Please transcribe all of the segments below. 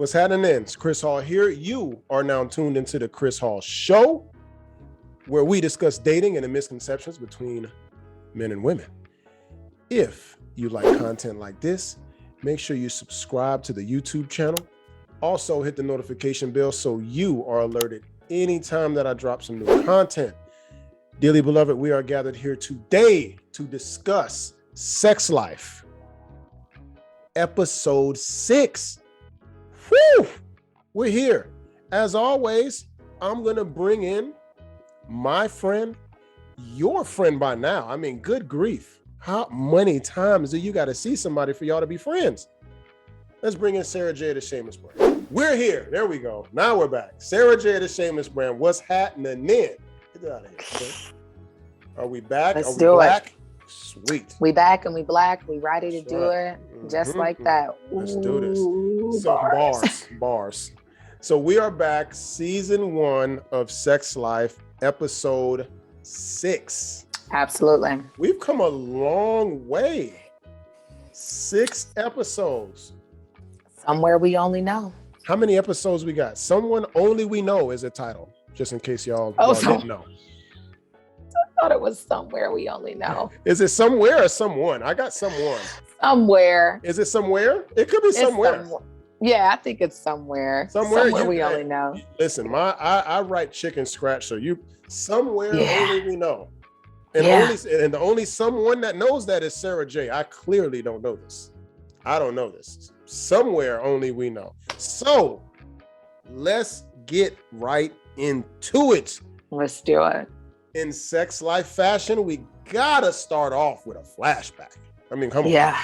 What's happening? It's Chris Hall here. You are now tuned into the Chris Hall Show, where we discuss dating and the misconceptions between men and women. If you like content like this, make sure you subscribe to the YouTube channel. Also, hit the notification bell so you are alerted anytime that I drop some new content. Dearly beloved, we are gathered here today to discuss Sex Life, episode 6. Whew! We're here. As always, I'm going to bring in my friend, your friend by now. I mean, good grief. How many times do you got to see somebody for y'all to be friends? Let's bring in Sara J, the Shameless Brand. We're here. There we go. Now we're back. Sara J, the Shameless Brand. What's happening then? Get it out of here. Okay? Are we back? Let's Are we do black? it. Sweet. We back and we black. We ready to That's do right. it just like that. Let's do this. Ooh, So bars. So we are back, season 1 of Sex Life, episode 6. Absolutely. We've come a long way. 6 episodes. Somewhere we only know. How many episodes we got? Someone Only We Know is a title, just in case y'all didn't know. I thought it was somewhere we only know. Is it somewhere or someone? I got someone. Somewhere. Is it somewhere? It could be somewhere. Yeah, I think it's somewhere. Somewhere we only know. Listen, I write chicken scratch, so you somewhere only we know. And the only someone that knows that is Sara J. I clearly don't know this. I don't know this. Somewhere only we know. So let's get right into it. Let's do it. In Sex Life fashion, we gotta start off with a flashback. I mean, come on. Yeah.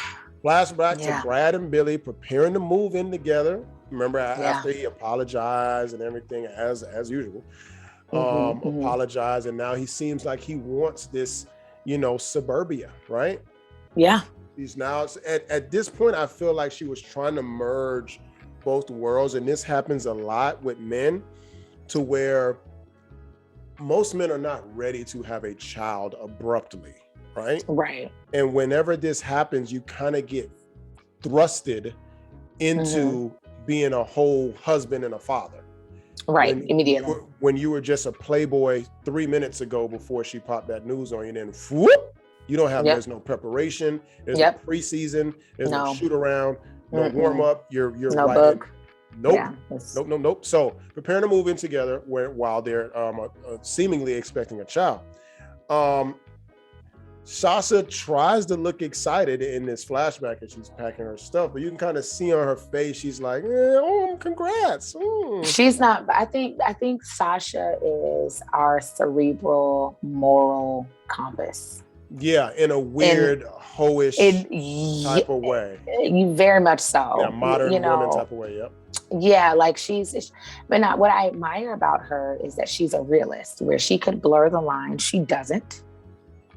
Flashback to Brad and Billy preparing to move in together. Remember, after he apologized and everything, as usual, apologized, and now he seems like he wants this, suburbia, right? Yeah. He's now at this point, I feel like she was trying to merge both worlds, and this happens a lot with men, to where most men are not ready to have a child abruptly, right? Right. And whenever this happens, you kind of get thrusted into being a whole husband and a father. Right, immediately. When you were just a playboy 3 minutes ago before she popped that news on you, then whoop, you don't have, there's no preparation, there's no preseason, there's no shoot around, no warm up, you're no right book. Nope. Yeah, Nope. So preparing to move in together while they're seemingly expecting a child. Sasha tries to look excited in this flashback as she's packing her stuff, but you can kind of see on her face, she's like, congrats. She's not, I think Sasha is our cerebral moral compass. Yeah, in a weird, hoish type of way. Very much so. Yeah, modern woman type of way, yep. Yeah, like but what I admire about her is that she's a realist, where she could blur the line. She doesn't.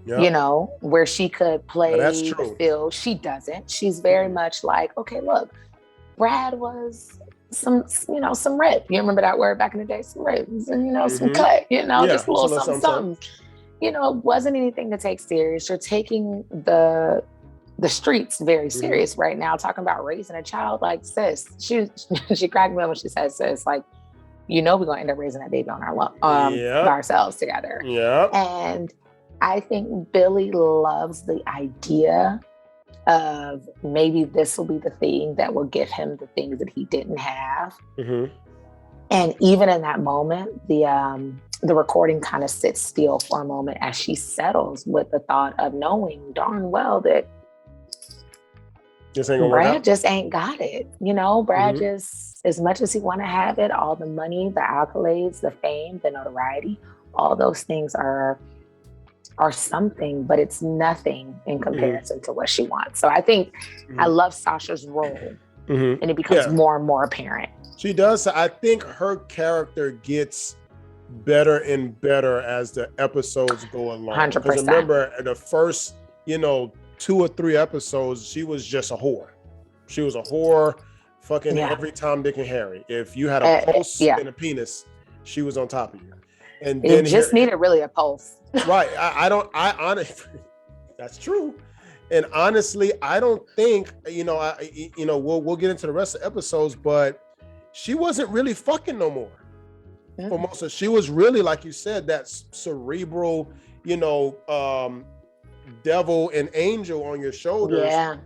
Yep. Where she could play the field. She doesn't. She's very much like, okay, look, Brad was some rip. You remember that word back in the day? Some ribs and, some cut, just a little something. It wasn't anything to take serious. You're taking the streets very serious right now, talking about raising a child. Like, sis, she cracked me up when she said, sis, like, we're gonna end up raising that baby on our by ourselves together. Yeah. And I think Billy loves the idea of maybe this will be the thing that will give him the things that he didn't have. And even in that moment, the recording kind of sits still for a moment as she settles with the thought of knowing darn well that Brad just ain't got it. Brad just, as much as he want to have it, all the money, the accolades, the fame, the notoriety, all those things are something, but it's nothing in comparison to what she wants. So I think I love Sasha's role, and it becomes more and more apparent. She does. I think her character gets better and better as the episodes go along. 100%. Because remember, the first, 2 or 3 episodes, she was just a whore. She was a whore, fucking every Tom, Dick, and Harry. If you had a pulse and a penis, she was on top of you. And then it just needed really a pulse. Right. I honestly, that's true. And honestly, I don't think, we'll get into the rest of the episodes, but she wasn't really fucking no more. For most of, she was really, like you said, that cerebral, devil and angel on your shoulders. Yeah.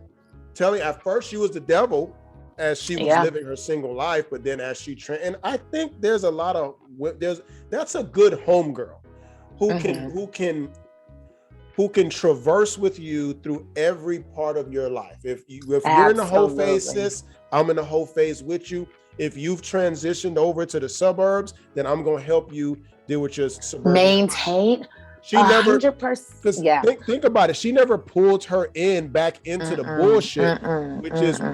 Telling, at first she was the devil as she was living her single life, but then as she and I think there's a lot of that's a good homegirl who can traverse with you through every part of your life. If you're in the whole phase, sis, I'm in the whole phase with you. If you've transitioned over to the suburbs, then I'm going to help you deal with your suburban maintain life. She never, 100%. Think about it. She never pulled her back into the bullshit,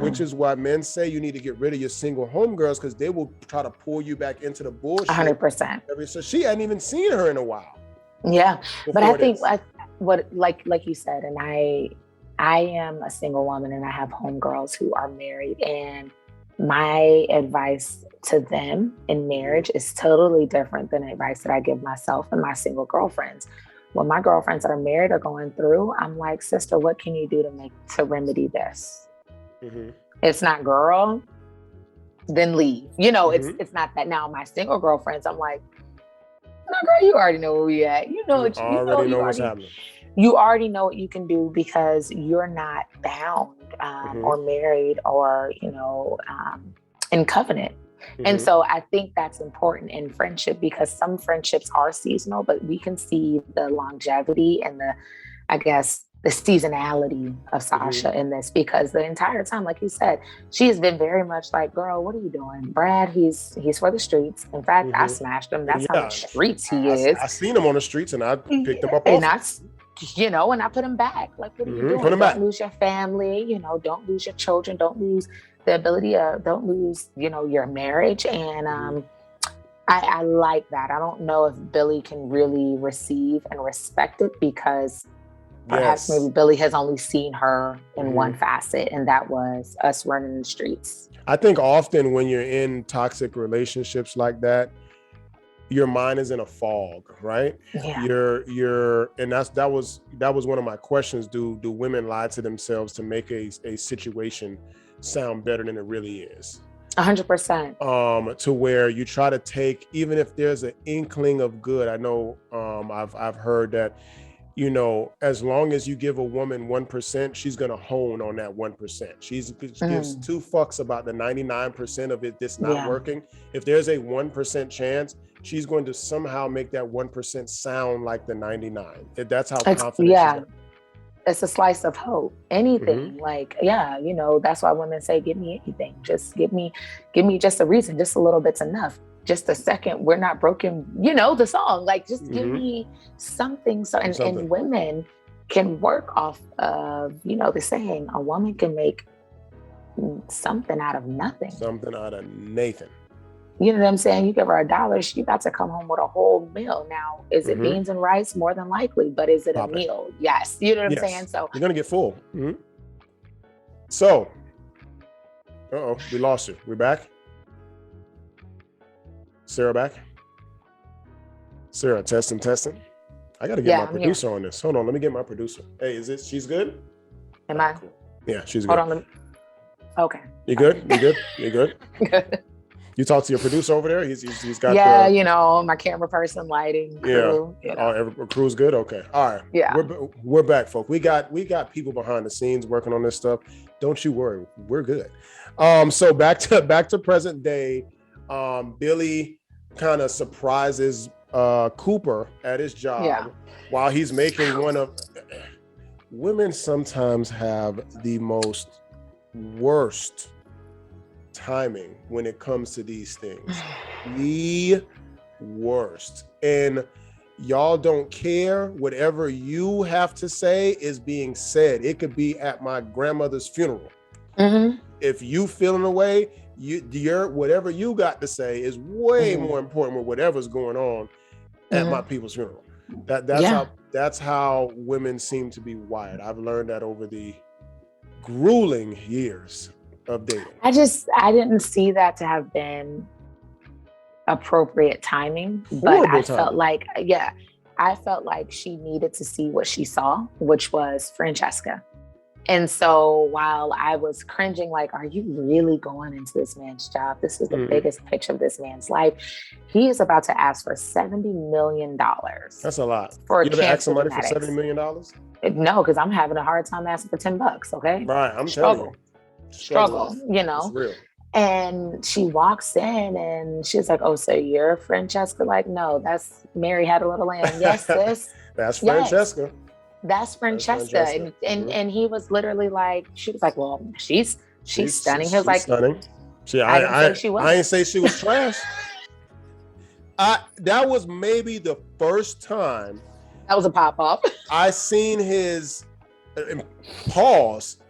which is why men say you need to get rid of your single homegirls, because they will try to pull you back into the bullshit. 100%. So she hadn't even seen her in a while. Yeah, but I think like you said, and I am a single woman, and I have homegirls who are married, and my advice to them in marriage is totally different than advice that I give myself and my single girlfriends. When my girlfriends that are married are going through, I'm like, sister, what can you do to remedy this? It's not, girl, then leave. It's not that. Now my single girlfriends, I'm like, no, girl, you already know where we at. You know what's happening. You already know what you can do, because you're not bound or married or, in covenant. And so I think that's important in friendship, because some friendships are seasonal, but we can see the longevity and the seasonality of Sasha in this, because the entire time, like you said, she has been very much like, girl, what are you doing? Brad, he's for the streets. In fact, I smashed him. That's how much streets he is. I seen him on the streets and I picked him up. And that's, and I put him back. Like, what are you doing? Don't lose your family, don't lose your children, don't lose the ability of, don't lose, your marriage. And I like that. I don't know if Billy can really receive and respect it, because perhaps maybe Billy has only seen her in one facet, and that was us running the streets. I think often when you're in toxic relationships like that, your mind is in a fog, right? Yeah. And that was one of my questions. Do women lie to themselves to make a situation sound better than it really is? 100%. To where you try to take, even if there's an inkling of good. I know I've heard that, as long as you give a woman 1%, she's going to hone on that 1%. She gives two fucks about the 99% of it that's not working. If there's a 1% chance, she's going to somehow make that 1% sound like the 99. That's how confident she is. It's a slice of hope. Anything, that's why women say, give me anything. Just give me just a reason. Just a little bit's enough. Just a second, we're not broken, the song, like, just give me something. So, and women can work off of, the saying, a woman can make something out of nothing. Something out of Nathan. You know what I'm saying? You give her $1, she about to come home with a whole meal. Now, is it beans and rice? More than likely, but is it a meal? Yes. You know what I'm saying? So you're going to get full. So, we lost you. We're back. Sarah back? Sarah, testing. I got to get my producer on this. Hold on, let me get my producer. Hey, she's good? Am I? Cool. Yeah, she's good. Hold on. Okay. You good? You good? Good. You talk to your producer over there? He's got my camera person, lighting, crew. Crew's good? Okay. All right. Yeah. We're back, folks. We got people behind the scenes working on this stuff. Don't you worry. We're good. So back to present day. Billy kind of surprises Cooper at his job while he's making one of women sometimes have the most worst timing when it comes to these things. The worst. And y'all don't care. Whatever you have to say is being said. It could be at my grandmother's funeral. If you feeling away, your whatever you got to say is way more important than whatever's going on at my people's funeral. That's how women seem to be wired. I've learned that over the grueling years of dating. I didn't see that to have been appropriate timing, but I felt like she needed to see what she saw, which was Francesca. And so while I was cringing, like, are you really going into this man's job? This is the biggest pitch of this man's life. He is about to ask for $70 million. That's a lot. For you ever ask cancer somebody genetics. for $70 million? No, because I'm having a hard time asking for $10, okay? Right, I'm telling you. Struggle, you know? It's real. And she walks in and she's like, oh, so you're Francesca? Like, no, that's Mary Had a Little Lamb. Yes, sis. That's Francesca. Yes. That's Francesca. And he was literally like, she was like, well, she's stunning. He was like, stunning. I didn't say she was trash. That was maybe the first time. That was a pop-up. I seen his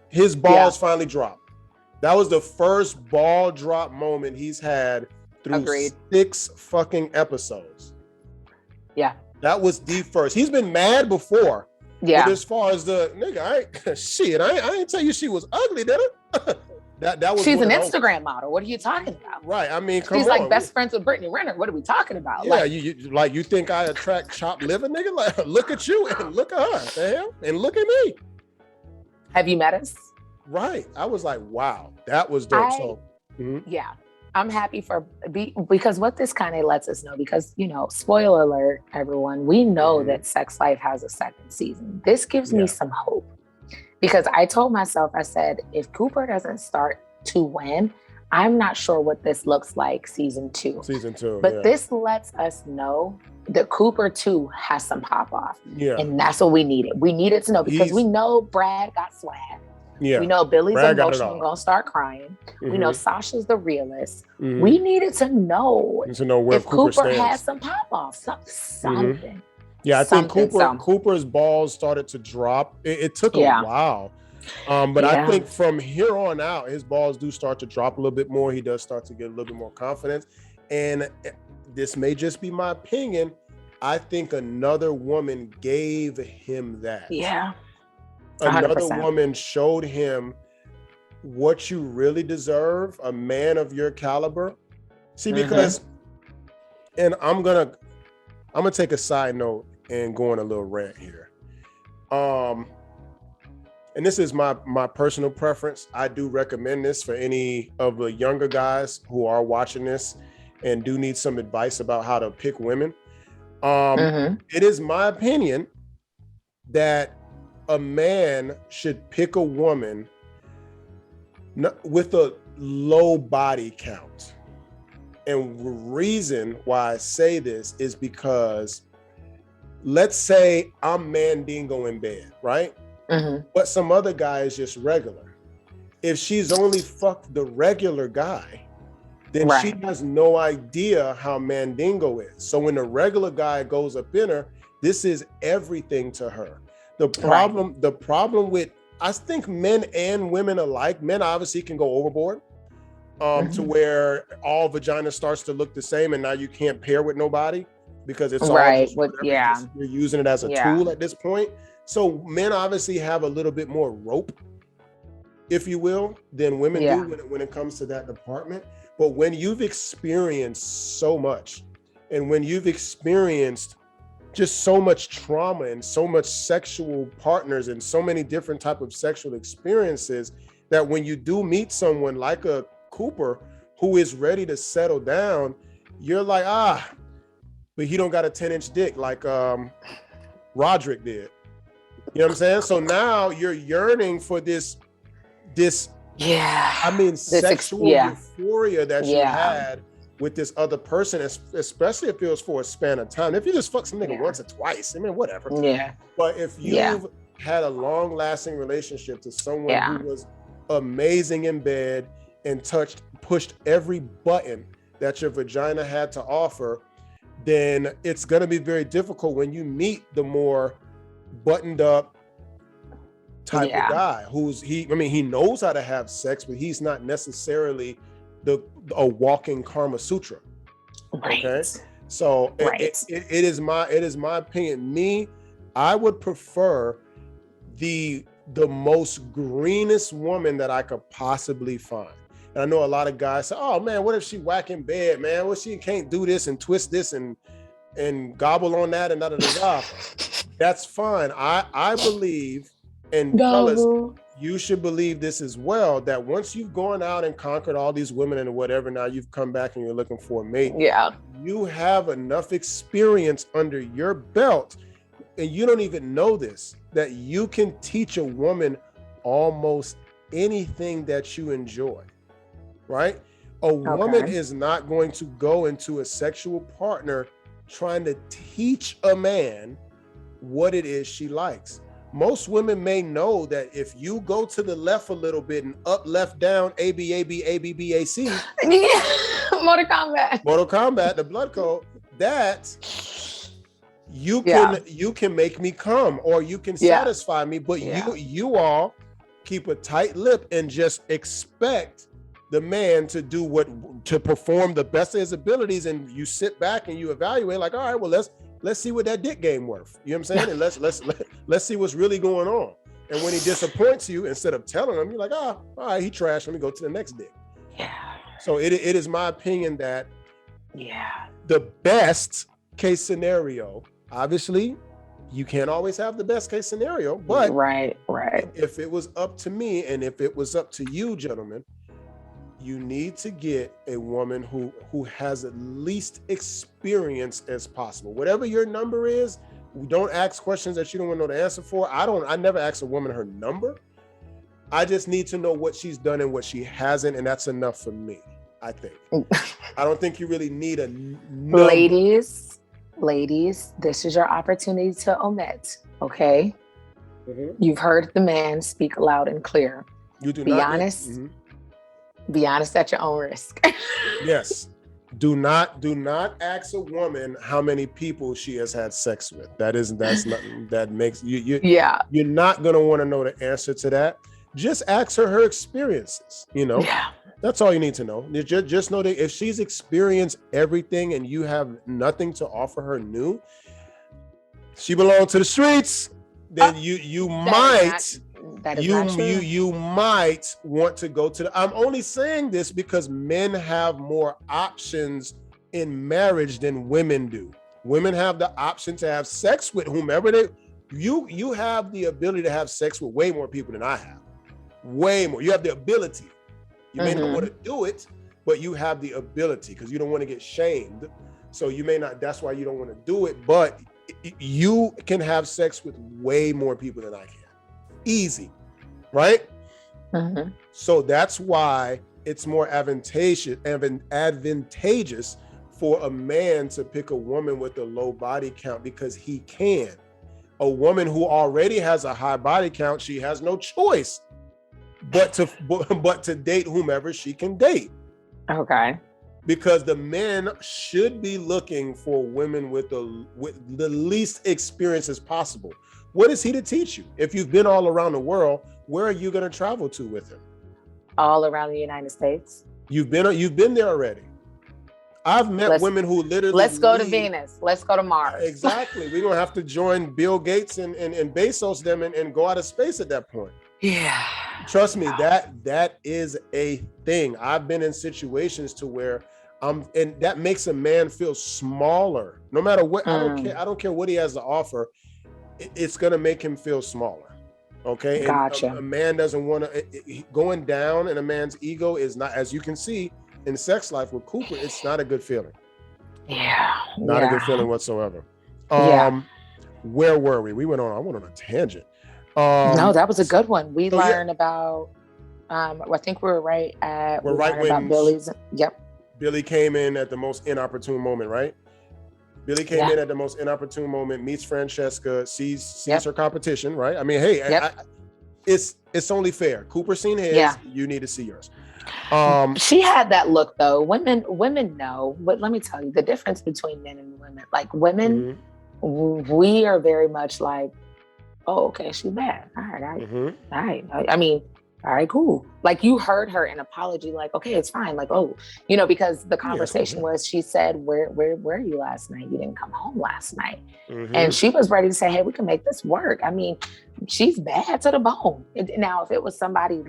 his balls finally drop. That was the first ball drop moment he's had through 6 fucking episodes. Yeah. That was the first. He's been mad before. Yeah. But as far as the nigga, I ain't tell you she was ugly, did I? that was. She's an Instagram model. What are you talking about? Right. I mean, she's like best friends with Brittany Renner. What are we talking about? Yeah. You think I attract chopped liver, nigga? Like, look at you and look at her. The hell? And look at me. Have you met us? Right. I was like, wow, that was dope. Yeah. I'm happy because what this kind of lets us know, because, you know, spoiler alert, everyone, we know that Sex Life has a second season. This gives me some hope, because I told myself, I said, if Cooper doesn't start to win, I'm not sure what this looks like season 2. But this lets us know that Cooper too has some pop off. Yeah. And that's what we needed. We needed to know, because we know Brad got swag. Yeah. We know Billy's emotional and gonna start crying. We know Sasha's the realist. We needed to know where if Cooper has some pop off, something. Yeah, I think Cooper's balls started to drop. It took a while. But I think from here on out, his balls do start to drop a little bit more. He does start to get a little bit more confidence. And this may just be my opinion. I think another woman gave him that. Yeah. 100%. Another woman showed him what you really deserve, a man of your caliber. See, because, and I'm gonna take a side note and go on a little rant here. And this is my personal preference. I do recommend this for any of the younger guys who are watching this and do need some advice about how to pick women. It is my opinion that a man should pick a woman with a low body count. And the reason why I say this is because, let's say I'm Mandingo in bed, right? But some other guy is just regular. If she's only fucked the regular guy, then she has no idea how Mandingo is. So when the regular guy goes up in her, this is everything to her. The problem with, I think men and women alike, men obviously can go overboard to where all vagina starts to look the same, and now you can't pair with nobody because it's all just you're using it as a tool at this point. So men obviously have a little bit more rope, if you will, than women do when it comes to that department. But when you've experienced so much, and when you've experienced just so much trauma and so much sexual partners and so many different type of sexual experiences, that when you do meet someone like a Cooper who is ready to settle down, you're like, but he don't got a 10-inch dick like Roderick did. You know what I'm saying? So now you're yearning for this sexual euphoria that you had with this other person, especially if it was for a span of time. If you just fuck some nigga once or twice, I mean, whatever. Yeah. But if you've had a long-lasting relationship to someone who was amazing in bed and pushed every button that your vagina had to offer, then it's gonna be very difficult when you meet the more buttoned up type of guy he knows how to have sex, but he's not necessarily a walking Kama Sutra. Okay. So it is my opinion. I would prefer the most greenest woman that I could possibly find. And I know a lot of guys say, oh man, what if she whack in bed, man? Well, she can't do this and twist this and gobble on that and da da da da. That's fine. I believe And fellas, you should believe this as well, that once you've gone out and conquered all these women and whatever, now you've come back and you're looking for a mate. Yeah. You have enough experience under your belt, and you don't even know this, that you can teach a woman almost anything that you enjoy, right? A woman is not going to go into a sexual partner trying to teach a man what it is she likes. Most women may know that if you go to the left a little bit and up, left, down, A, B, A, B, A, B, B, A, C. Mortal Kombat, the blood code, that you can make me come, or you can satisfy me, but you all keep a tight lip and just expect the man to to perform the best of his abilities, and you sit back and you evaluate like, all right, well, let's see what that dick game worth. You know what I'm saying? And let's see what's really going on. And when he disappoints you, instead of telling him, you're like, all right, he trashed. Let me go to the next dick. Yeah. So it is my opinion that the best case scenario, obviously, you can't always have the best case scenario, but right. If it was up to me, and if it was up to you, gentlemen, you need to get a woman who has at least experience as possible. Whatever your number is, don't ask questions that you don't want to know the answer for. I never ask a woman her number. I just need to know what she's done and what she hasn't, and that's enough for me, I think. I don't think you really need a number. Ladies, this is your opportunity to omit, okay? Mm-hmm. You've heard the man speak loud and clear. You do be honest. Mm-hmm. Be honest at your own risk. Yes. Do not ask a woman how many people she has had sex with. That makes you you're not gonna want to know the answer to that. Just ask her experiences, you know. Yeah. That's all you need to know. Just know that if she's experienced everything and you have nothing to offer her new, she belongs to the streets, then you might want to go to I'm only saying this because men have more options in marriage than women do. Women have the option to have sex with whomever you have the ability to have sex with way more people than I have. Way more. You have the ability. You may not want to do it, but you have the ability because you don't want to get shamed. So you may not, that's why you don't want to do it, but you can have sex with way more people than I can. Easy, right? Mm-hmm. So that's why it's more advantageous for a man to pick a woman with a low body count because he can. A woman who already has a high body count, she has no choice but to date whomever she can date. Okay. Because the men should be looking for women with the least experience as possible. What is he to teach you? If you've been all around the world, where are you going to travel to with him? All around the United States. You've been there already. I've met women who literally let's go to Venus. Let's go to Mars. Exactly. We're going to have to join Bill Gates and Bezos them and go out of space at that point. Yeah. Trust me, that is a thing. I've been in situations to where and that makes a man feel smaller. No matter what, I don't care what he has to offer. It's going to make him feel smaller. Okay. Gotcha. And a man doesn't want to, going down in a man's ego is not, as you can see in sex life with Cooper, it's not a good feeling. Yeah. Not a good feeling whatsoever. Where were we? I went on a tangent. No, that was a good one. We learned about, I think we were right when Billy's. Yep. Billy came in at the most inopportune moment, right? Billy came in at the most inopportune moment, meets Francesca, sees her competition, right? I mean, hey, it's only fair. Cooper seen his, you need to see yours. She had that look though. Women know, but let me tell you the difference between men and women. Like women, we are very much like, oh, okay, she's bad. All right. I mean, all right, cool. Like you heard her an apology, like, okay, it's fine. Like, oh, because the conversation was, she said, where were you last night? You didn't come home last night. And she was ready to say, hey, we can make this work. I mean, she's bad to the bone. Now, if it was somebody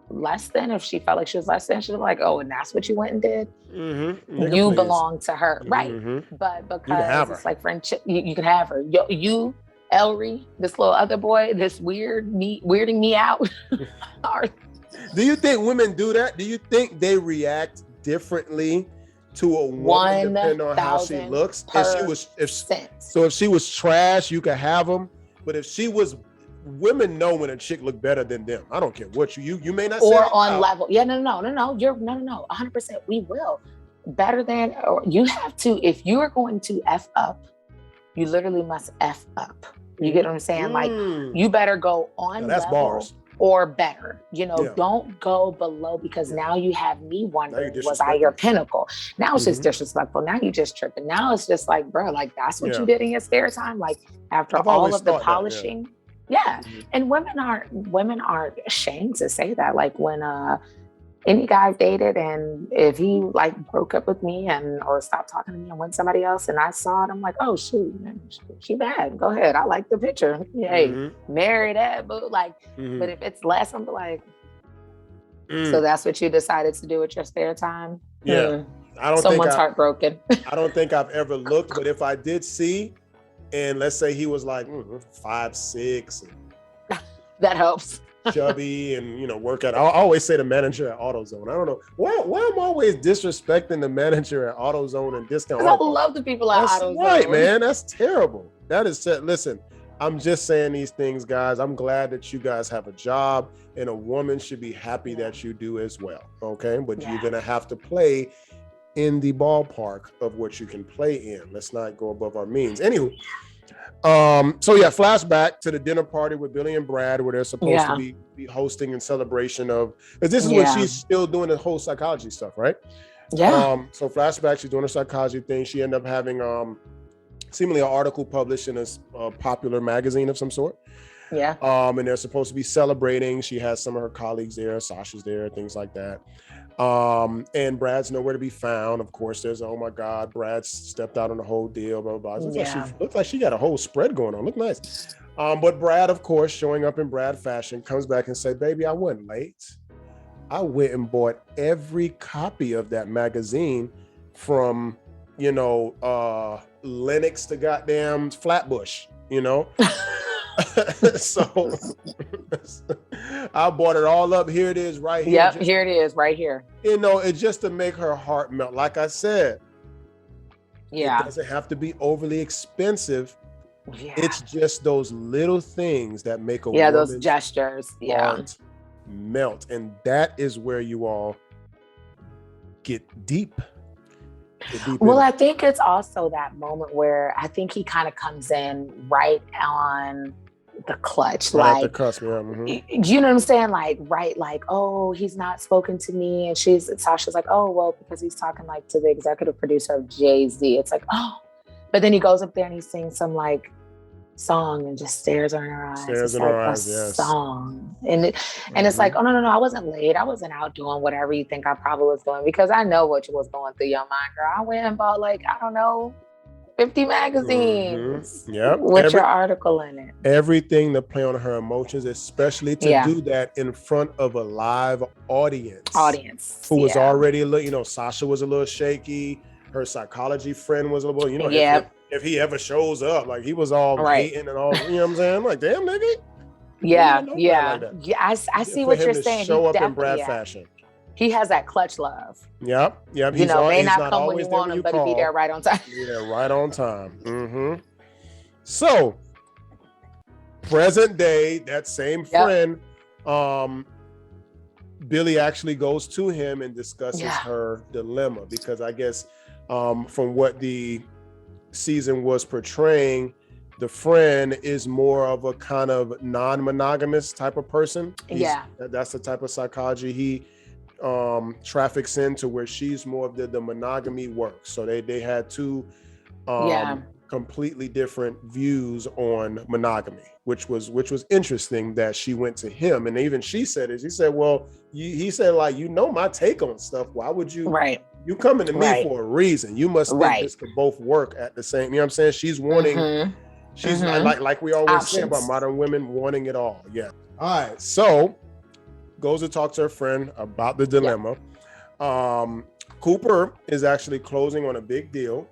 less than, if she felt like she was less than, she'd be like, oh, and that's what you went and did? You belong to her. Right. But because it's like friendship, you can have her. Ellery, this little other boy, this weirding me out. Do you think women do that? Do you think they react differently to a woman depending on how she looks? If she was trash, you could have them. But if she was, women know when a chick look better than them. I don't care what you may not say. Or on level. Yeah, no. You're 100%. We will. Better than, or you have to, if you are going to F up, you literally must F up. You get what I'm saying? Like, you better go on level bars. Or better, don't go below, because now you have me wondering, was I your pinnacle? Now it's just disrespectful. Now you just tripping. Now it's just like, bro, like that's what you did in your spare time. Like after all of the polishing. And women aren't ashamed to say that. Like when any guy dated, and if he like broke up with me or stopped talking to me and went somebody else, and I saw it, I'm like, oh shoot, man, she bad. Go ahead, I like the picture. Hey, marry that, but like, but if it's less, I'm like, so that's what you decided to do with your spare time. I don't. Someone's heartbroken. I don't think I've ever looked, but if I did see, and let's say he was like 5'6", that helps. Chubby and work at. I always say the manager at AutoZone. I don't know why I'm always disrespecting the manager at AutoZone and discount. I love the people at AutoZone. Right, man. That's terrible. That is. Listen, I'm just saying these things, guys. I'm glad that you guys have a job, and a woman should be happy that you do as well. Okay, but you're gonna have to play in the ballpark of what you can play in. Let's not go above our means. Anywho. Flashback to the dinner party with Billy and Brad, where they're supposed to be hosting in celebration of, because this is when she's still doing the whole psychology stuff, right? So flashback, she's doing a psychology thing. She ended up having seemingly an article published in a popular magazine of some sort. And they're supposed to be celebrating. She has some of her colleagues there, Sasha's there, things like that. And Brad's nowhere to be found. Of course, there's, oh my God, Brad stepped out on the whole deal, blah, blah, blah. Looks like she got a whole spread going on. Look nice. But Brad, of course, showing up in Brad fashion, comes back and say, baby, I wasn't late. I went and bought every copy of that magazine from, Lennox to goddamn Flatbush, So I bought it all up. Here it is right here. Yep, here it is right here. It's just to make her heart melt. Like I said, it doesn't have to be overly expensive. It's just those little things that make a those gestures heart melt. And that is where you all get deep. Well, I think it's also that moment where I think he kind of comes in right on the clutch, right, like the cusp, you know what I'm saying? Like, oh, he's not spoken to me, and Sasha's like, oh, well, because he's talking like to the executive producer of Jay-Z. It's like, oh, but then he goes up there and he sings some like song and just stares in her eyes. Song, and it's like, oh no, I wasn't late. I wasn't out doing whatever you think I probably was doing, because I know what was going through your mind, girl. I went and bought 50 magazines with your article in it. Everything to play on her emotions, especially to do that in front of a live audience who was already a little, Sasha was a little shaky. Her psychology friend was a little, if he ever shows up, like he was all hating and all, you know what I'm saying? I'm like, damn, nigga. I see what you're saying. Show up in Brad fashion. He has that clutch love. Yep. May not come when you want him, but he'll be there right on time. Right on time. So, present day, that same friend, Billy actually goes to him and discusses her dilemma, because I guess from what the season was portraying, the friend is more of a kind of non-monogamous type of person. That's the type of psychology he traffics into, where she's more of the monogamy works. So they had two completely different views on monogamy, which was interesting that she went to him. And even she said it. He said, well, he said, like, my take on stuff. Why would you? You coming to me for a reason. You must think this could both work at the same. You know what I'm saying? She's wanting. She's like we always say about modern women wanting it all. Yeah. All right. So goes to talk to her friend about the dilemma. Cooper is actually closing on a big deal,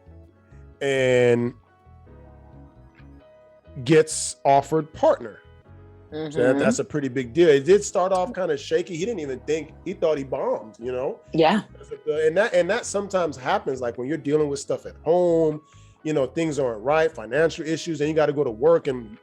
and gets offered partner. So that's a pretty big deal. It did start off kind of shaky. He didn't even think, he thought he bombed, you know? Yeah. And that sometimes happens, like when you're dealing with stuff at home, you know, things aren't right, financial issues, and you got to go to work and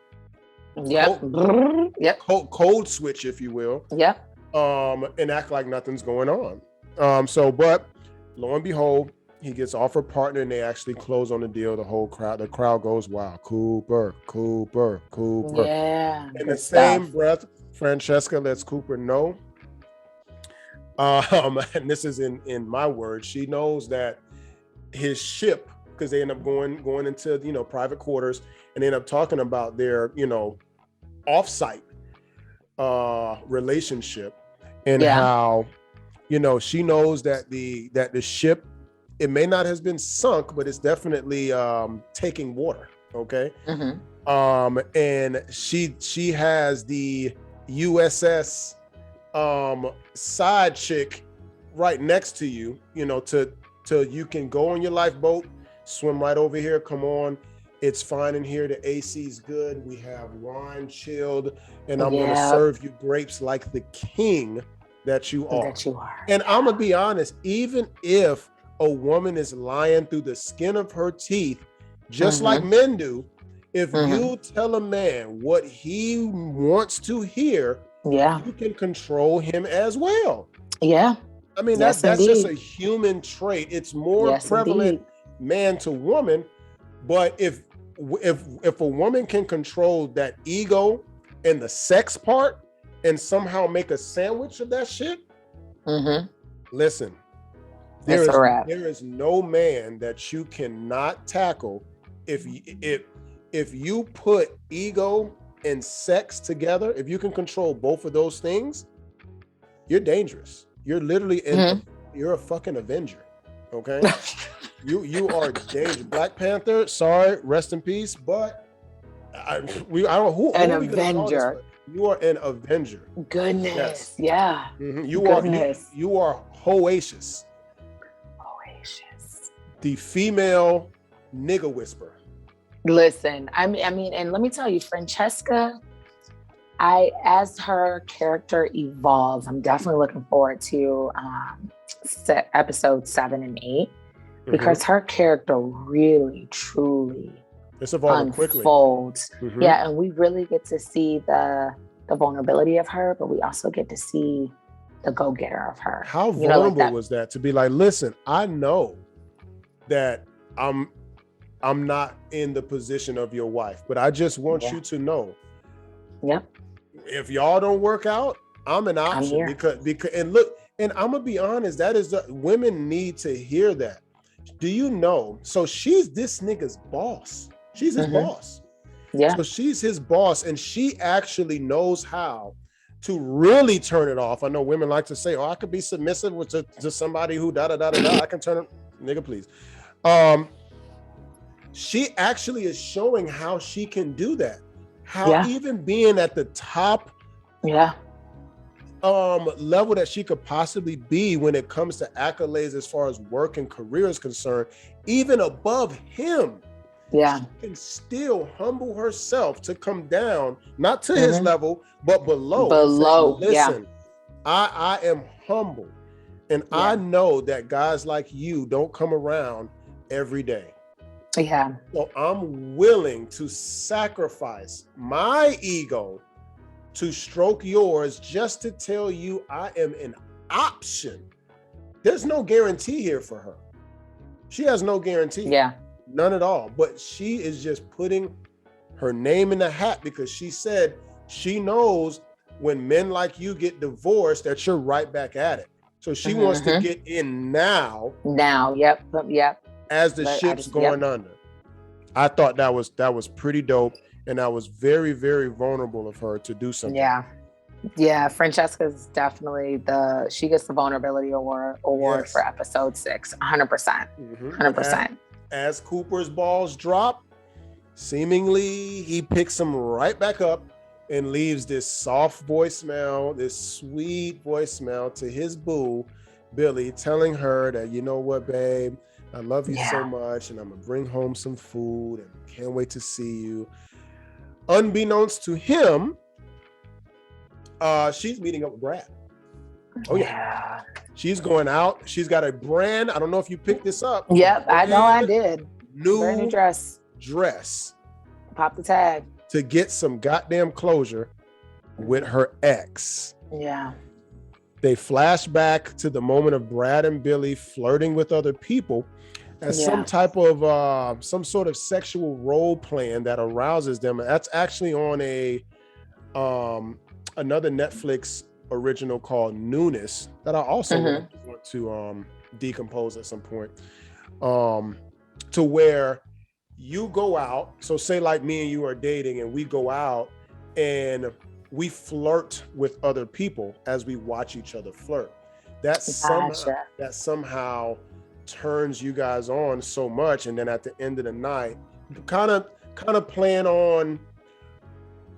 code switch, if you will. Yep. And act like nothing's going on. But lo and behold, he gets offered partner and they actually close on the deal. The crowd goes wild. Cooper. Yeah. In the same breath, Francesca lets Cooper know. And this is in my words, she knows that his ship, because they end up going into, you know, private quarters, and they end up talking about their, you know, offsite relationship, and how, you know, she knows that the ship, it may not have been sunk, but it's definitely taking water. Okay. And she has the USS side chick right next to you, you know, to you can go on your lifeboat, swim right over here, come on, it's fine in here, the AC's good, we have wine chilled, and I'm gonna serve you grapes like the king that you are. And I'm gonna be honest, even if a woman is lying through the skin of her teeth, just like men do, if you tell a man what he wants to hear, you can control him as well. Yeah. I mean, that's just a human trait. It's more prevalent man to woman. But if a woman can control that ego and the sex part and somehow make a sandwich of that shit, listen, there is no man that you cannot tackle if you put ego and sex together. If you can control both of those things, you're dangerous. You're literally you're a fucking Avenger. Okay. you are dangerous. Black Panther, sorry, rest in peace. But I don't know who an are we gonna call this, Avenger. You are an Avenger. Goodness. Yes. Yeah. You are Hoacious. The female nigga whisperer. Listen, I mean, and let me tell you, Francesca, as her character evolves, I'm definitely looking forward to episode 7 and 8, because her character really, truly unfolds. Yeah, and we really get to see the vulnerability of her, but we also get to see the go-getter of her. How vulnerable was that to be like, listen, I know that I'm not in the position of your wife, but I just want you to know. If y'all don't work out, I'm an option, because and look, and I'm gonna be honest, that is women need to hear that. Do you know? So she's this nigga's boss. She's his boss. Yeah. So she's his boss, and she actually knows how to really turn it off. I know women like to say, "Oh, I could be submissive to somebody who da da da da da." I can turn it, nigga, please. She actually is showing how she can do that. How even being at the top level that she could possibly be when it comes to accolades as far as work and career is concerned, even above him, she can still humble herself to come down, not to his level, but below. Say, listen, I am humble, and I know that guys like you don't come around every day. So I'm willing to sacrifice my ego to stroke yours just to tell you I am an option. There's no guarantee here for her. She has no guarantee. None at all. But she is just putting her name in the hat, because she said she knows when men like you get divorced that you're right back at it. So she wants to get in now. As the ship's going under. I thought that was pretty dope, and that was very, very vulnerable of her to do something. Francesca's definitely she gets the vulnerability award for episode 6, 100%. 100%. As Cooper's balls drop, seemingly he picks them right back up and leaves this soft voicemail, this sweet voicemail to his boo, Billy, telling her that, you know what, babe, I love you so much, and I'm gonna bring home some food and can't wait to see you. unbeknownst to him, she's meeting up with Brad. Oh yeah. She's going out. She's got a brand. I don't know if you picked this up. Yep, I know I did. Brand new dress. Pop the tag. To get some goddamn closure with her ex. Yeah. They flash back to the moment of Brad and Billy flirting with other people as some type of some sort of sexual role playing that arouses them. That's actually on a another Netflix original called Newness that I also want to decompose at some point. To where you go out, so say like me and you are dating and we go out and we flirt with other people as we watch each other flirt. That somehow turns you guys on so much, and then at the end of the night, kind of playing on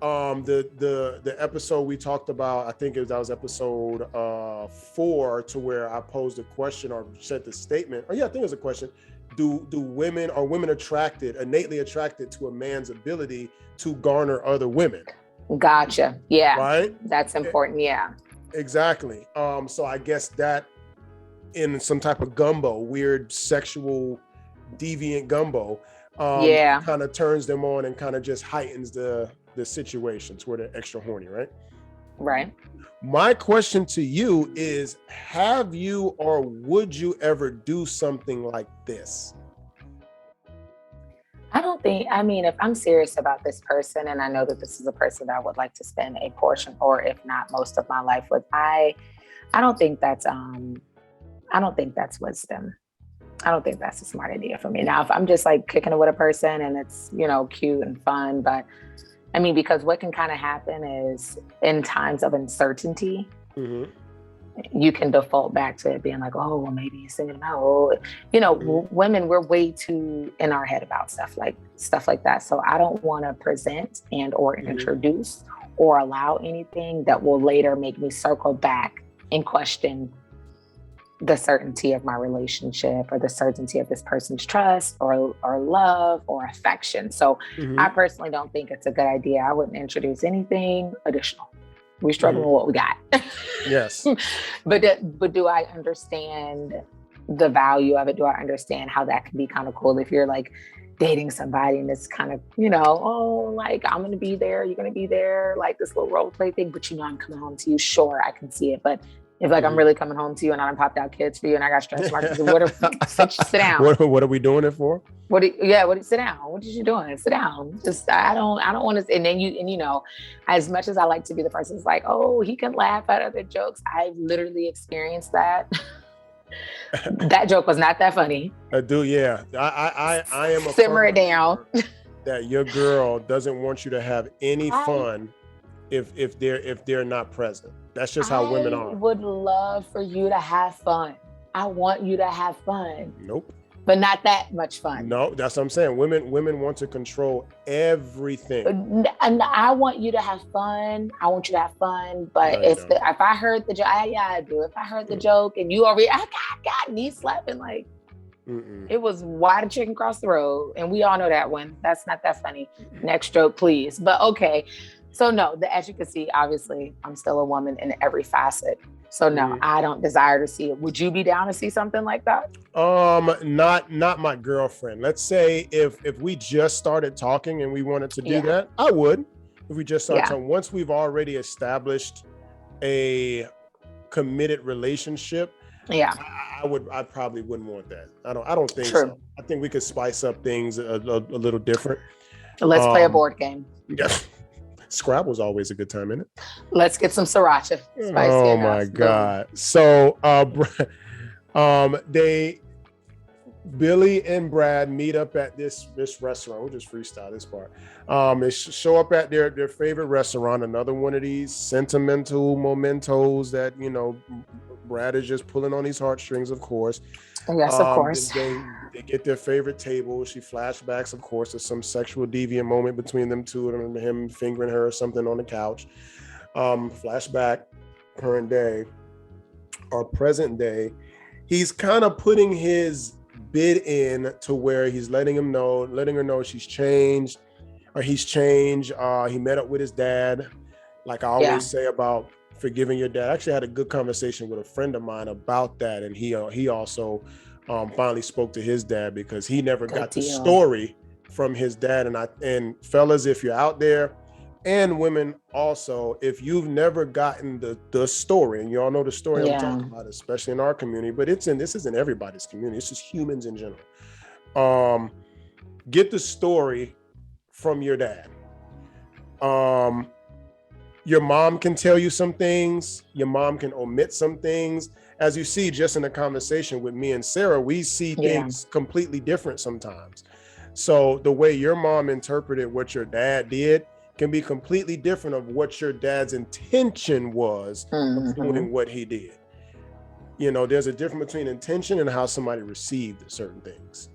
the episode we talked about. I think that was episode 4, to where I posed a question or said the statement. I think it was a question. Are women innately attracted to a man's ability to garner other women? Gotcha. Yeah. Right? That's important. Yeah. Exactly. So I guess that in some type of weird sexual deviant gumbo, kind of turns them on and kind of just heightens the situations where they're extra horny, right? Right. My question to you is, have you or would you ever do something like this? If I'm serious about this person and I know that this is a person that I would like to spend a portion or if not most of my life with, I don't think that's wisdom. I don't think that's a smart idea for me. Now, if I'm just like kicking it with a person and it's, cute and fun, but because what can kind of happen is in times of uncertainty, you can default back to it being like, oh, well, maybe he's singing about, women, we're way too in our head about stuff like that. So I don't want to present and or introduce or allow anything that will later make me circle back and question the certainty of my relationship or the certainty of this person's trust or love or affection. So I personally don't think it's a good idea. I wouldn't introduce anything additional. We struggle with what we got. Yes. But do I understand the value of it? Do I understand how that can be kind of cool if you're like dating somebody and it's kind of, like I'm going to be there, you're going to be there, like this little role play thing, but I'm coming home to you. Sure, I can see it. But if I'm really coming home to you and I done popped out kids for you and I got stretch marks, sit down. What are we doing it for? Sit down. What are you doing? Sit down. Just, I don't want to, and then as much as I like to be the person who's like, oh, he can laugh at other jokes. I've literally experienced that. That joke was not that funny. I do. Yeah. I am a simmer it down. That your girl doesn't want you to have any fun if they're not present. That's just how women are. I would love for you to have fun. I want you to have fun. Nope. But not that much fun. No, that's what I'm saying. Women want to control everything. And I want you to have fun. I want you to have fun. But if I heard the joke, I do. If I heard the joke and you already, I got knee slapping, like it was why the chicken crossed the road. And we all know that one. That's not that funny. Next joke, please. But okay. So no, as you can see, obviously, I'm still a woman in every facet. So no, I don't desire to see it. Would you be down to see something like that? Not my girlfriend. Let's say if we just started talking and we wanted to do that, I would. If we just started talking, once we've already established a committed relationship, I probably wouldn't want that. I don't think so. I think we could spice up things a little different. Let's play a board game. Yeah. Scrabble's always a good time, isn't it? Let's get some sriracha. Spicy oh my God. So Billy and Brad meet up at this restaurant. We'll just freestyle this part. They show up at their favorite restaurant, another one of these sentimental mementos that, Brad is just pulling on these heartstrings, of course. Yes, of course. They get their favorite table. She flashbacks, of course, to some sexual deviant moment between them two, and him fingering her or something on the couch. Flashback, current day, or present day. He's kind of putting his bid in to where he's letting her know she's changed. he's changed. He met up with his dad. Like I always say about forgiving your dad. I actually had a good conversation with a friend of mine about that. And he also finally spoke to his dad because he never got the story from his dad. And fellas, if you're out there, and women also, if you've never gotten the story, and you all know the story I'm talking about, especially in our community, but this is in everybody's community. It's just humans in general. Get the story from your dad. Your mom can tell you some things. Your mom can omit some things. As you see, just in the conversation with me and Sarah, we see things completely different sometimes. So the way your mom interpreted what your dad did can be completely different of what your dad's intention was of doing what he did. You know, there's a difference between intention and how somebody received certain things.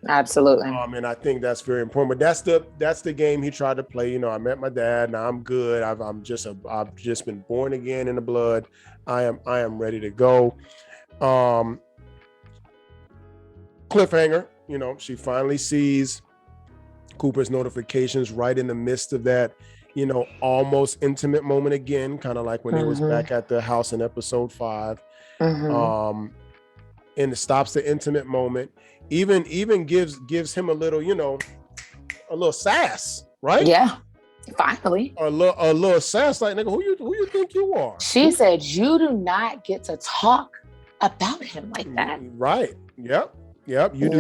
Absolutely. And I think that's very important. But that's the game he tried to play. You know, I met my dad. Now I'm good. I've just been born again in the blood. I am ready to go. Cliffhanger. You know, she finally sees Cooper's notifications right in the midst of that, you know, almost intimate moment again, kind of like when he was back at the house in episode 5. And it stops the intimate moment. Even gives him a little, you know, a little sass, right? Yeah, finally. A little sass, like, nigga, who you think you are? She said, you do not get to talk about him like that. Right. Yep. You do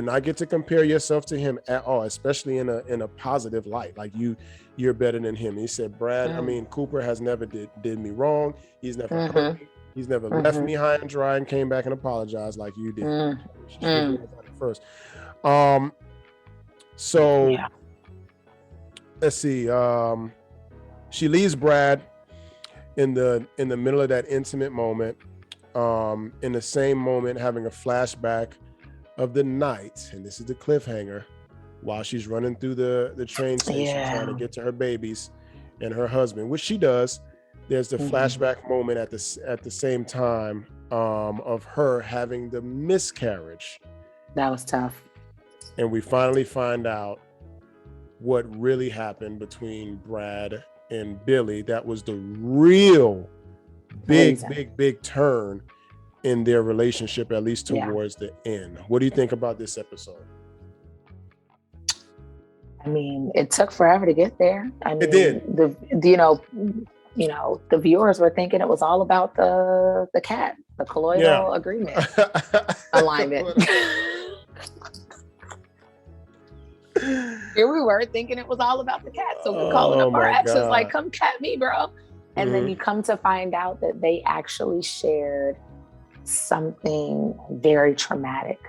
not get to compare yourself to him at all, especially in a positive light. Like you're better than him. He said, Brad, I mean, Cooper has never did me wrong. He's never hurt me. He's never left me high and dry and came back and apologized like you did. First. So let's see. She leaves Brad in the middle of that intimate moment. In the same moment, having a flashback of the night, and this is the cliffhanger, while she's running through the train station trying to get to her babies and her husband, which she does. There's the flashback moment at the same time of her having the miscarriage. That was tough. And we finally find out what really happened between and Billy. That was the real big turn in their relationship, at least towards the end. What do you think about this episode? I mean, it took forever to get there. I mean, it did. The viewers were thinking it was all about the cat, the colloidal agreement alignment. Here we were thinking it was all about the cat, so we're calling up our exes like, come cat me, bro. And then you come to find out that they actually shared something very traumatic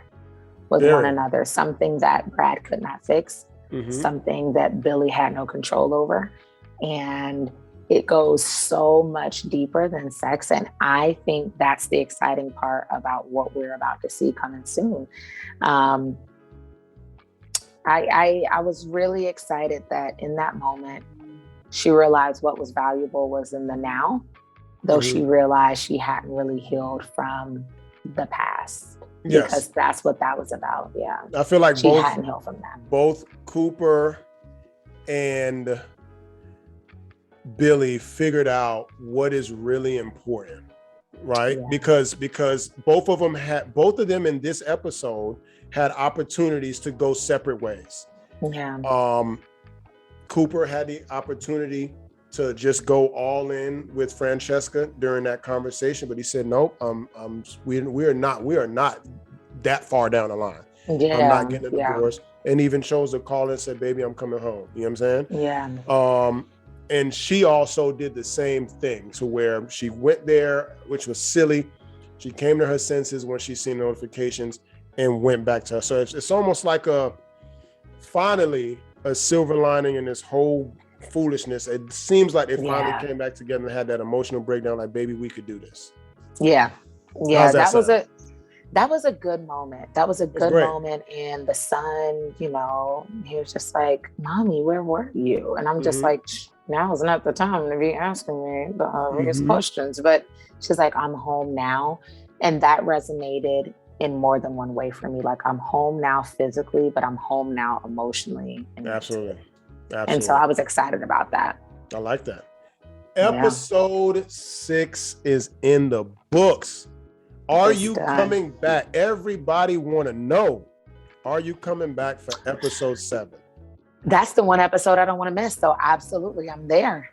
with one another, something that Brad could not fix, something that Billy had no control over. And it goes so much deeper than sex. And I think that's the exciting part about what we're about to see coming soon. I was really excited that in that moment, she realized what was valuable was in the now, though she realized she hadn't really healed from the past. Because that's what that was about. Yeah. I feel like she hadn't healed from that. Both Cooper and Billy figured out what is really important, right? Because both of them in this episode had opportunities to go separate ways. Cooper had the opportunity to just go all in with Francesca during that conversation, but he said, nope, we are not that far down the line. I'm not getting a divorce. And even chose to call and said, baby, I'm coming home. You know what I'm saying? Yeah. And she also did the same thing, to where she went there, which was silly. She came to her senses when she seen notifications and went back to her. So it's almost like finally a silver lining in this whole foolishness. It seems like they finally came back together and had that emotional breakdown, like, baby, we could do this. Yeah. That was a good moment. That was a good moment. And the son, he was just like, mommy, where were you? And I'm just like, now is not the time to be asking me these questions. But she's like, I'm home now. And that resonated in more than one way for me. Like I'm home now physically, but I'm home now emotionally. And Absolutely. And so I was excited about that. I like that. Episode 6 is in the books. Are you coming back? Everybody want to know. Are you coming back for episode 7? That's the one episode I don't want to miss. So absolutely, I'm there.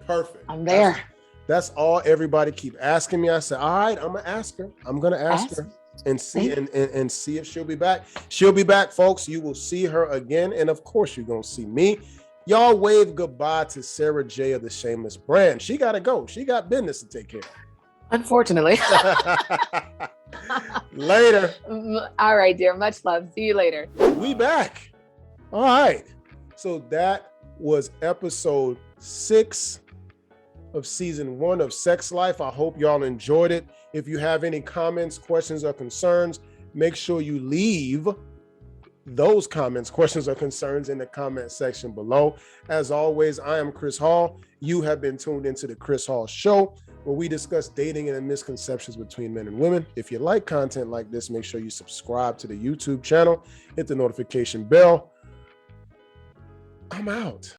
Perfect. I'm there. That's all everybody keep asking me. I said, all right, I'm gonna ask her. I'm gonna ask her and see and see if she'll be back. She'll be back, folks. You will see her again, and of course, you're gonna see me. Y'all wave goodbye to Sara J of the Shameless Brand. She gotta go. She got business to take care of. Unfortunately. Later. All right, dear. Much love. See you later. We back. All right. So that was episode 6 of season 1 of Sex Life. I hope y'all enjoyed it. If you have any comments, questions, or concerns, make sure you leave those comments, questions, or concerns in the comment section below. As always, I am Chris Hall. You have been tuned into the Chris Hall Show, where we discuss dating and misconceptions between men and women. If you like content like this, make sure you subscribe to the YouTube channel, hit the notification bell. I'm out.